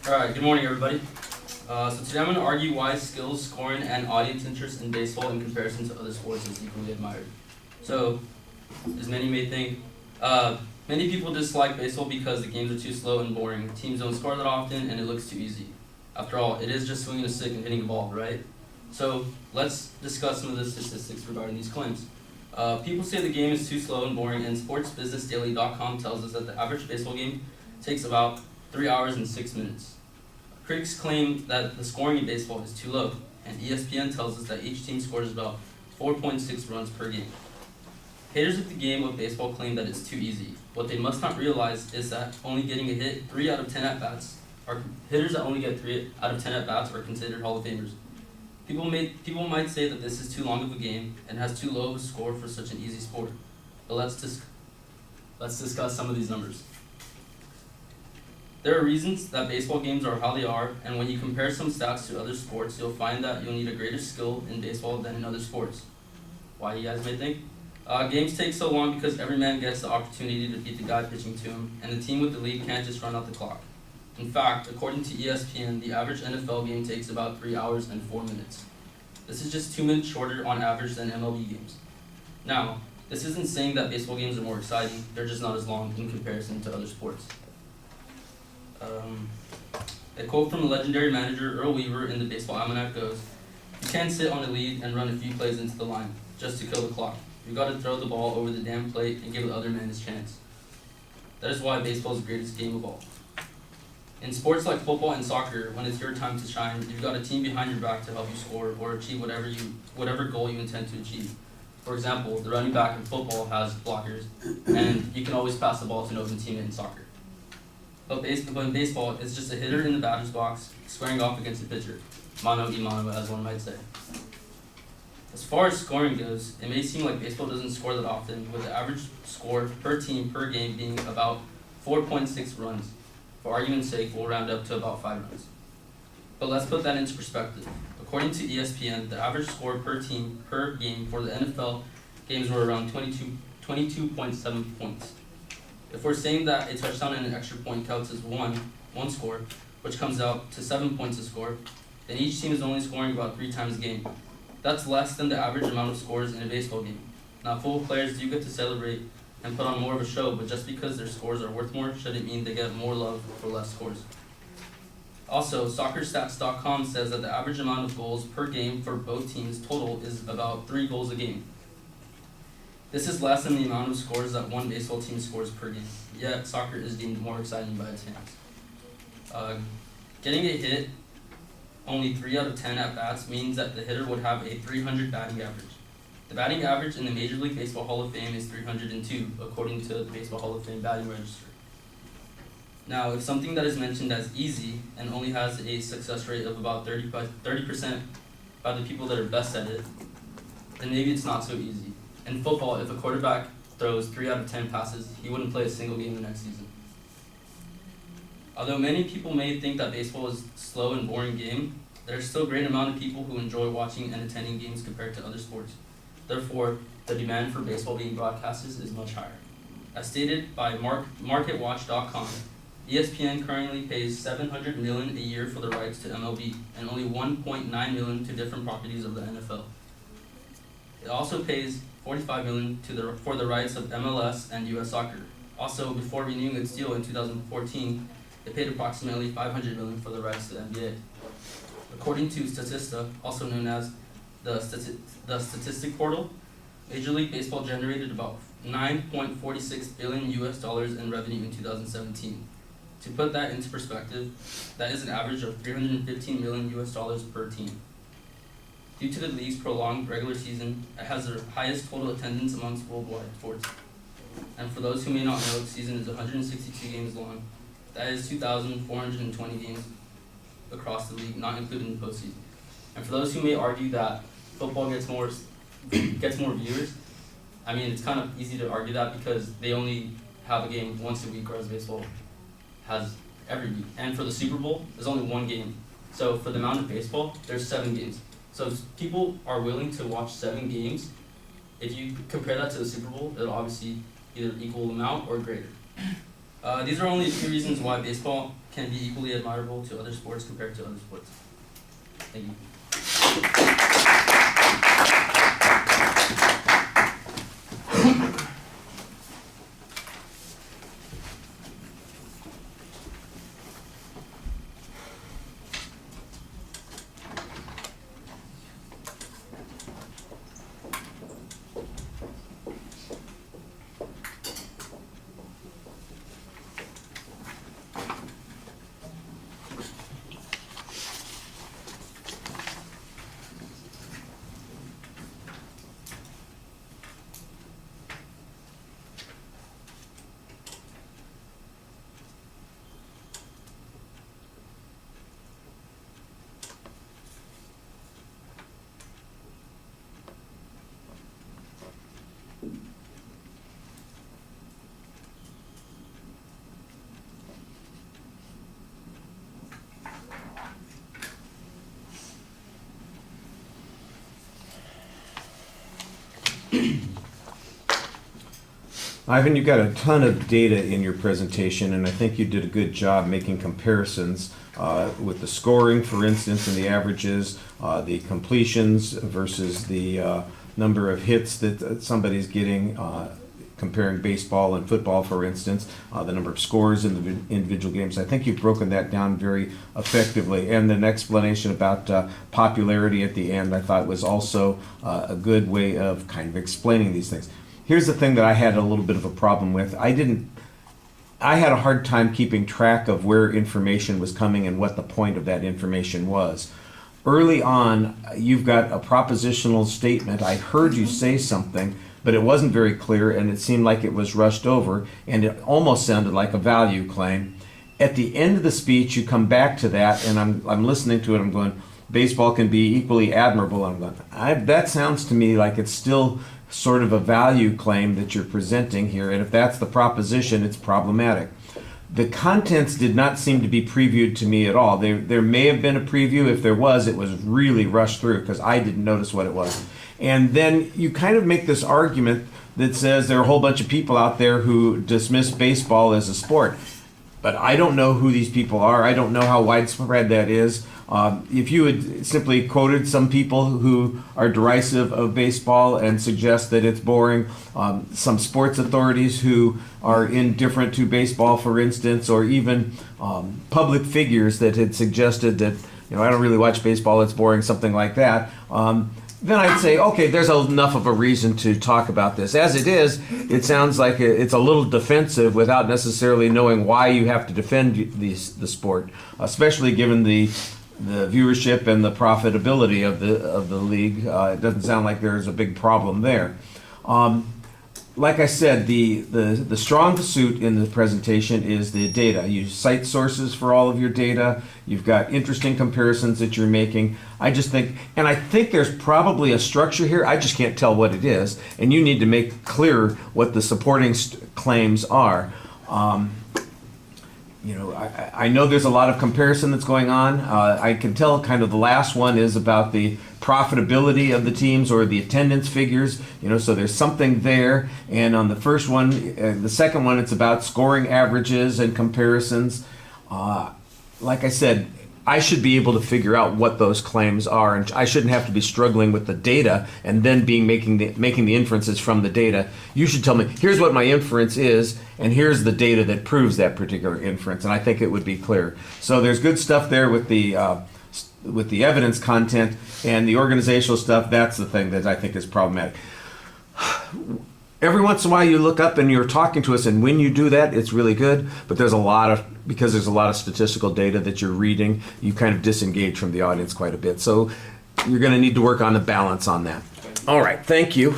Alright, good morning everybody. So today I'm going to argue why skills, scoring, and audience interest in baseball in comparison to other sports is equally admired. So, as many may think, many people dislike baseball because the games are too slow and boring, teams don't score that often, and it looks too easy. After all, it is just swinging a stick and hitting a ball, right? So, let's discuss some of the statistics regarding these claims. People say the game is too slow and boring, and sportsbusinessdaily.com tells us that the average baseball game takes about 3 hours and 6 minutes. Critics claim that the scoring in baseball is too low, and ESPN tells us that each team scores about 4.6 runs per game. Haters of the game of baseball claim that it's too easy. What they must not realize is that only getting a hit 3 out of 10 at-bats are hitters that only get 3 out of 10 at-bats are considered Hall of Famers. People might say that this is too long of a game and has too low of a score for such an easy sport. But let's discuss some of these numbers. There are reasons that baseball games are how they are, and when you compare some stats to other sports, you'll find that you'll need a greater skill in baseball than in other sports. Why, you guys may think? Games take so long because every man gets the opportunity to beat the guy pitching to him, and the team with the lead can't just run out the clock. In fact, according to ESPN, the average NFL game takes about 3 hours and 4 minutes. This is just 2 minutes shorter on average than MLB games. Now, this isn't saying that baseball games are more exciting, they're just not as long in comparison to other sports. A quote from the legendary manager Earl Weaver in the Baseball Almanac goes, "You can't sit on a lead and run a few plays into the line just to kill the clock. You got to throw the ball over the damn plate and give the other man his chance." That is why baseball is the greatest game of all. In sports like football and soccer, when it's your time to shine, you've got a team behind your back to help you score or achieve whatever goal you intend to achieve. For example, the running back in football has blockers, and you can always pass the ball to an open teammate in soccer. But in baseball, it's just a hitter in the batter's box squaring off against a pitcher, mano y mano, as one might say. As far as scoring goes, it may seem like baseball doesn't score that often, with the average score per team per game being about 4.6 runs. For argument's sake, we'll round up to about 5 runs. But let's put that into perspective. According to ESPN, the average score per team per game for the NFL games were around 22.7 points. If we're saying that a touchdown and an extra point counts as one score, which comes out to 7 points a score, then each team is only scoring about 3 times a game. That's less than the average amount of scores in a baseball game. Now, football players do get to celebrate and put on more of a show, but just because their scores are worth more shouldn't mean they get more love for less scores. Also, soccerstats.com says that the average amount of goals per game for both teams total is about 3 goals a game. This is less than the amount of scores that one baseball team scores per game, yet soccer is deemed more exciting by its fans. Getting a hit only 3 out of 10 at-bats means that the hitter would have a 300 batting average. The batting average in the Major League Baseball Hall of Fame is 302, according to the Baseball Hall of Fame batting register. Now, if something that is mentioned as easy and only has a success rate of about 30% by the people that are best at it, then maybe it's not so easy. In football, if a quarterback throws 3 out of 10 passes, he wouldn't play a single game the next season. Although many people may think that baseball is a slow and boring game, there's still a great amount of people who enjoy watching and attending games compared to other sports. Therefore, the demand for baseball being broadcasted is much higher. As stated by MarketWatch.com, ESPN currently pays $700 million a year for the rights to MLB and only $1.9 million to different properties of the NFL. It also pays $45 million for the rights of MLS and US Soccer. Also, before renewing its deal in 2014, it paid approximately $500 million for the rights to the NBA. According to Statista, also known as the statistic portal, Major League Baseball generated about $9.46 billion in revenue in 2017. To put that into perspective, that is an average of $315 million per team. Due to the league's prolonged regular season, it has the highest total attendance amongst worldwide sports. And for those who may not know, the season is 162 games long. That is 2,420 games across the league, not including the postseason. And for those who may argue that football gets more viewers, I mean, it's kind of easy to argue that because they only have a game once a week, whereas baseball has every week. And for the Super Bowl, there's only 1 game. So for the amount of baseball, there's 7 games. So if people are willing to watch 7 games, if you compare that to the Super Bowl, it'll obviously either equal amount or greater. These are only a few reasons why baseball can be equally admirable to other sports compared to other sports. Thank you. Ivan, you've got a ton of data in your presentation, and I think you did a good job making comparisons with the scoring, for instance, and the averages, the completions versus the number of hits that somebody's getting, comparing baseball and football, for instance, the number of scores in the individual games. I think you've broken that down very effectively. And an explanation about popularity at the end, I thought, was also a good way of kind of explaining these things. Here's the thing that I had a little bit of a problem with. I had a hard time keeping track of where information was coming and what the point of that information was. Early on, you've got a propositional statement. I heard you say something, but it wasn't very clear, and it seemed like it was rushed over, and it almost sounded like a value claim. At the end of the speech, you come back to that, and I'm listening to it. I'm going, baseball can be equally admirable. I'm going, that sounds to me like it's still sort of a value claim that you're presenting here, and if that's the proposition, it's problematic. The contents did not seem to be previewed to me at all. There may have been a preview. If there was, it was really rushed through because I didn't notice what it was. And then you kind of make this argument that says there are a whole bunch of people out there who dismiss baseball as a sport. But I don't know who these people are. I don't know how widespread that is. If you had simply quoted some people who are derisive of baseball and suggest that it's boring, some sports authorities who are indifferent to baseball, for instance, or even public figures that had suggested that, I don't really watch baseball, it's boring, something like that, then I'd say, okay, there's enough of a reason to talk about this. As it is, it sounds like it's a little defensive without necessarily knowing why you have to defend the sport, especially given the viewership and the profitability of the league. It doesn't sound like there's a big problem there. Like I said, the strong suit in the presentation is the data. You cite sources for all of your data. You've got interesting comparisons that you're making. I think there's probably a structure here. I just can't tell what it is. And you need to make clear what the supporting claims are. I know there's a lot of comparison that's going on. I can tell kind of the last one is about the profitability of the teams or the attendance figures, so there's something there. And on the first one, the second one, it's about scoring averages and comparisons. Like I said, I should be able to figure out what those claims are, and I shouldn't have to be struggling with the data and then making the inferences from the data. You should tell me, here's what my inference is, and here's the data that proves that particular inference, and I think it would be clear. So there's good stuff there with the evidence content, and the organizational stuff, that's the thing that I think is problematic. Every once in a while you look up and you're talking to us, and when you do that, it's really good, but because there's a lot of statistical data that you're reading, you kind of disengage from the audience quite a bit. So you're going to need to work on the balance on that. All right, thank you.